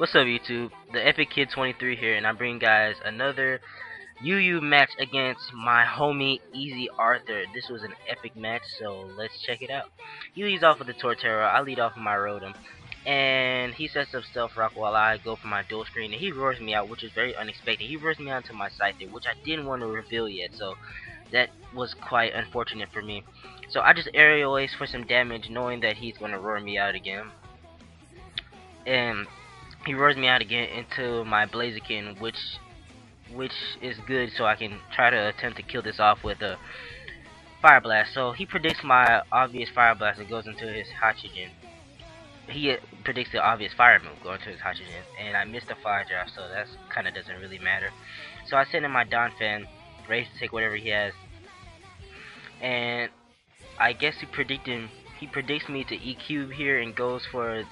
What's up, YouTube? The Epic Kid 23 here, and I'm bringing guys another UU match against my homie EzZyArthur. This was an epic match, so let's check it out. He leads off with the Torterra. I lead off with my Rotom, and he sets up Stealth Rock while I go for my dual screen, and he roars me out, which is very unexpected. He roars me out to my Scyther, which I didn't want to reveal yet, so that was quite unfortunate for me. So I just aerial ace for some damage, knowing that he's going to roar me out again. And he roars me out again into my Blaziken, which is good, so I can try to attempt to kill this off with a Fire Blast. So he predicts my obvious Fire Blast and goes into his Oxygen. He predicts the obvious Fire move going to his Oxygen, and I missed the Fire Draft, so that kind of doesn't really matter. So I send in my Donphan, ready to take whatever he has, and I guess he predicts me to EQ here and go to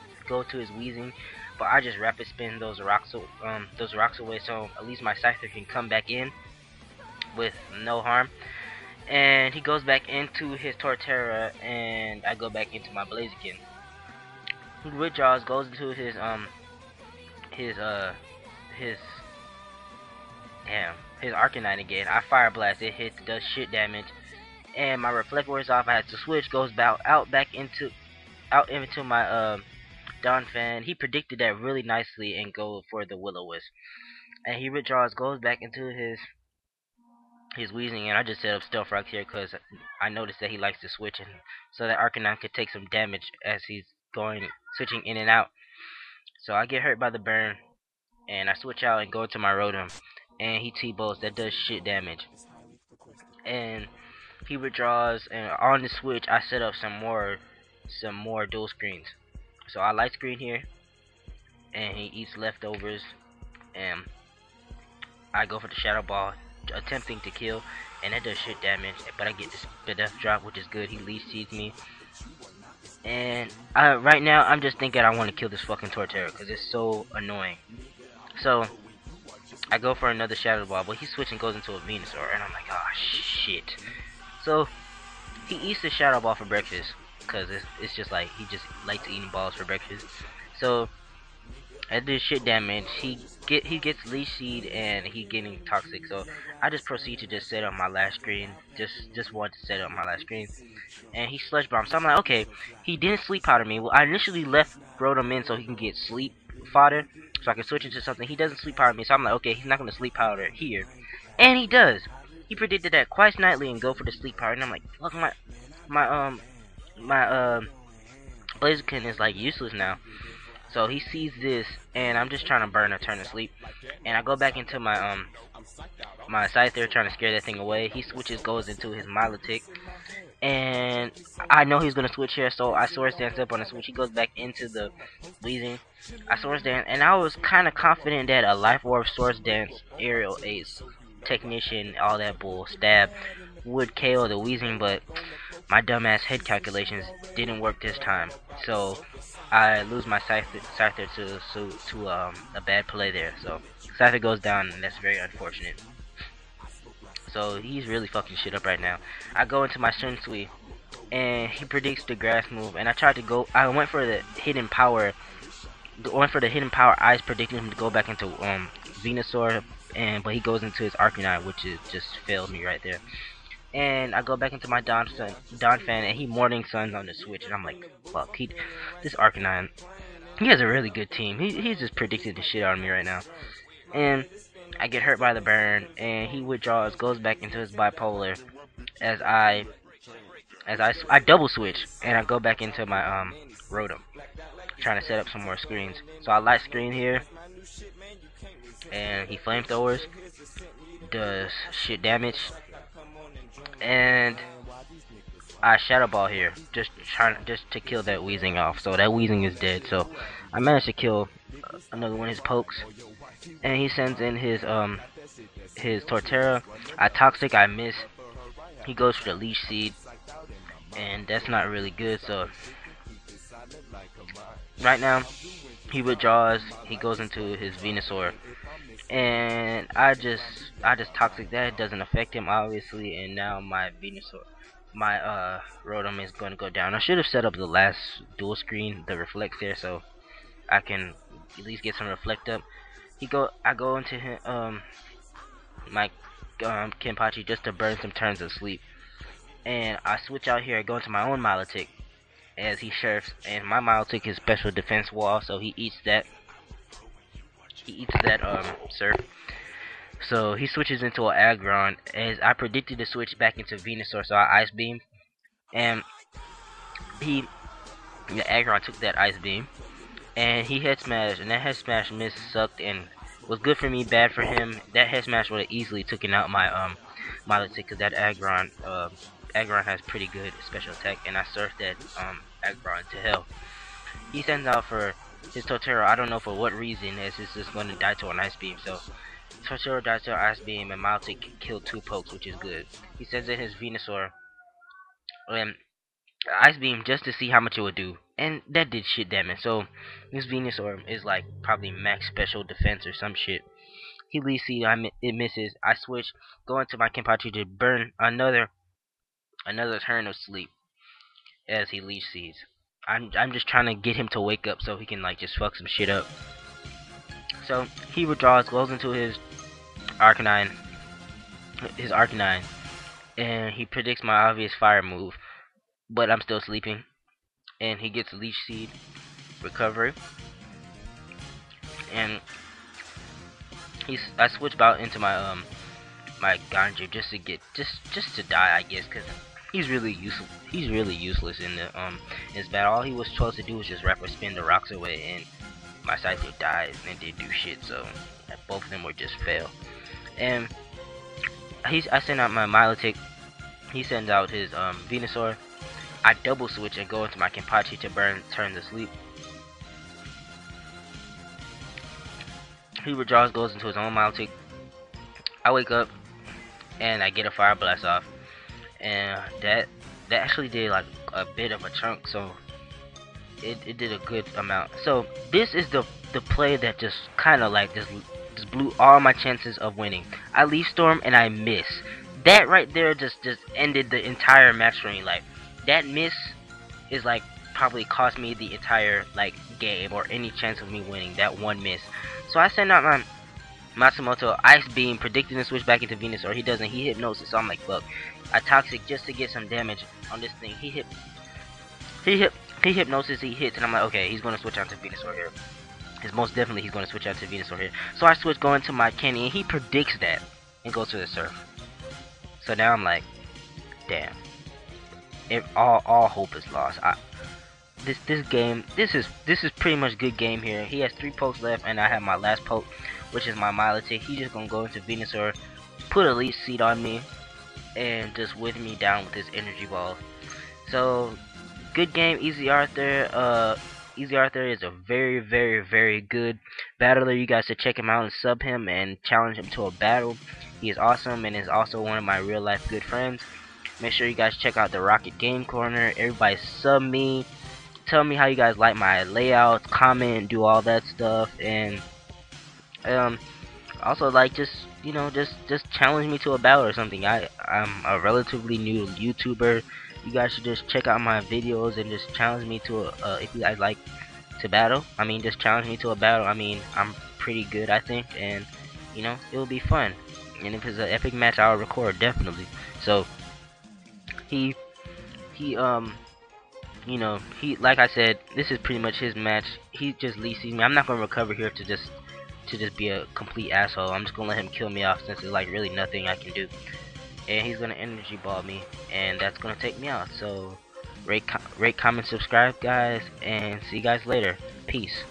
his Weezing. But I just rapid spin those rocks away, so at least my Scyther can come back in with no harm. And he goes back into his Torterra, and I go back into my Blaziken. He withdraws, goes into his Arcanine again. I Fire Blast, it hits, does shit damage, and my Reflect wears off. I have to switch, goes out into my Donphan. He predicted that really nicely and go for the Will-O-Wisp. And he withdraws, goes back into his Weezing, and I just set up Stealth Rock here because I noticed that he likes to switch, and so that Arcanine could take some damage as he's switching in and out. So I get hurt by the burn, and I switch out and go to my Rotom, and he T-Bolts, that does shit damage. And he withdraws, and on the switch I set up some more dual screens. So I light screen here, and he eats leftovers, and I go for the Shadow Ball, attempting to kill, and that does shit damage, but I get the Death Drop, which is good. He leech seeds me, and right now I'm just thinking I want to kill this fucking Torterra because it's so annoying. So I go for another Shadow Ball, but he switches and goes into a Venusaur, and I'm like, oh shit. So he eats the Shadow Ball for breakfast, because it's just like he just likes eating balls for breakfast. So I do shit damage. He gets Leech Seed, and he getting Toxic. So I just proceed to just set up my last screen. Just want to set up my last screen, and he Sludge Bomb. So I'm like, okay, he didn't Sleep Powder me. Well, I initially left Rotom in so he can get Sleep Fodder, so I can switch into something. He doesn't Sleep Powder me, so I'm like, okay, he's not gonna Sleep Powder here, and he does. He predicted that quite nightly and go for the Sleep Powder, and I'm like, fuck, my Blaziken is like useless now. So he sees this, and I'm just trying to burn a turn to sleep, and I go back into my my Scyther, trying to scare that thing away. He switches, goes into his Milotic, and I know he's gonna switch here, so I Swords Dance up on the switch. He goes back into the Weezing. I Swords Dance, and I was kind of confident that a Life Orb, Swords Dance, Aerial Ace, Technician, all that bull, Stab would KO the Weezing, but my dumbass head calculations didn't work this time, so I lose my Scyther to a bad play there. So Scyther goes down, and that's very unfortunate. So he's really fucking shit up right now. I go into my Sunsui, and he predicts the Grass move, and I went for the Hidden Power. I predicted him to go back into Venusaur, but he goes into his Arcanine, which just failed me right there. And I go back into my Donphan, and he Morning Suns on the switch, and I'm like, fuck, this Arcanine, he has a really good team. He's just predicted the shit out of me right now. And I get hurt by the burn, and he withdraws, goes back into his Bipolar, as I double switch, and I go back into my Rotom, trying to set up some more screens. So I light screen here, and he Flamethrowers, does shit damage, and I Shadow Ball here, just to kill that Weezing off. So that Weezing is dead. So I managed to kill another one of his pokes, and he sends in his Torterra. I Toxic, I miss. He goes for the Leech Seed, and that's not really good. So right now he withdraws. He goes into his Venusaur, and I just Toxic that. It doesn't affect him obviously, and now my Rotom is going to go down. I should have set up the last dual screen, the reflect there, so I can at least get some reflect up. I go into him, my Kenpachi just to burn some turns of sleep, and I switch out here, go into my own Milotic as he surfs, and my Milotic is special defense wall, so he eats that. He eats that surf. So he switches into an Aggron, as I predicted to switch back into Venusaur, so I Ice Beam, and the Aggron took that Ice Beam, and he head smash, and that head smash miss sucked and was good for me, bad for him. That head smash would have easily taken out my Milotic, because that Aggron has pretty good special attack, and I surfed that Aggron to hell. He sends out for his Totoro, I don't know for what reason, as it's just going to die to an Ice Beam, so Totoro dies to an Ice Beam, and Milotic killed 2 pokes, which is good. He sends in his Venusaur, and Ice Beam just to see how much it would do, and that did shit damage. So this Venusaur is like probably max special defense or some shit. He leaves seed, it misses. I switch, go into my Kenpachi to burn another turn of sleep as he leaves seeds. I'm just trying to get him to wake up so he can like just fuck some shit up. So he withdraws, goes into his Arcanine, and he predicts my obvious fire move, but I'm still sleeping, and he gets Leech Seed recovery, and I switch out into my my Ganja just to get just to die, I guess, because he's really useful. He's really useless in the his battle. All he was supposed to do was just rapid spin the rocks away, and my Scyther dies and didn't do shit. So both of them were just fail. And I send out my Milotic. He sends out his Venusaur. I double switch and go into my Kenpachi to burn turns to sleep. He withdraws, goes into his own Milotic. I wake up and I get a Fire Blast off, and that actually did like a bit of a chunk, so it did a good amount. So this is the play that just kind of like just blew all my chances of winning. I Leaf Storm and I miss. That right there just ended the entire match for me. Like that miss is like probably cost me the entire like game or any chance of me winning. That one miss. So I send out my Matsumoto Ice Beam, predicting to switch back into Venusaur. He doesn't. He Hypnosis. So I'm like, fuck. I Toxic just to get some damage on this thing. He Hypnosis. He hits, and I'm like, okay, he's gonna switch out to Venusaur here. Because most definitely he's gonna switch out to Venusaur here. So I switch, going to my Kenny, and he predicts that and goes to the Surf. So now I'm like, damn. All hope is lost. This game, this is pretty much good game here. He has 3 pokes left, and I have my last poke, which is my Milotic. He's just gonna go into Venusaur, put a Leech Seed on me, and just whip me down with his energy ball. So good game, EzZyArthur. EzZyArthur is a very, very, very good battler. You guys should check him out and sub him and challenge him to a battle. He is awesome and is also one of my real life good friends. Make sure you guys check out the Rocket Game Corner. Everybody sub me. Tell me how you guys like my layouts, comment, do all that stuff, and also like just challenge me to a battle or something. I'm a relatively new YouTuber. You guys should just check out my videos and just challenge me to if you guys like to battle. I mean, just challenge me to a battle. I mean, I'm pretty good, I think, and it will be fun. And if it's an epic match, I'll record definitely. So he like I said, this is pretty much his match. He just leases me. I'm not gonna recover here to just be a complete asshole. I'm just gonna let him kill me off since there's like really nothing I can do. And he's gonna energy ball me, and that's gonna take me out. So rate, comment, subscribe, guys, and see you guys later. Peace.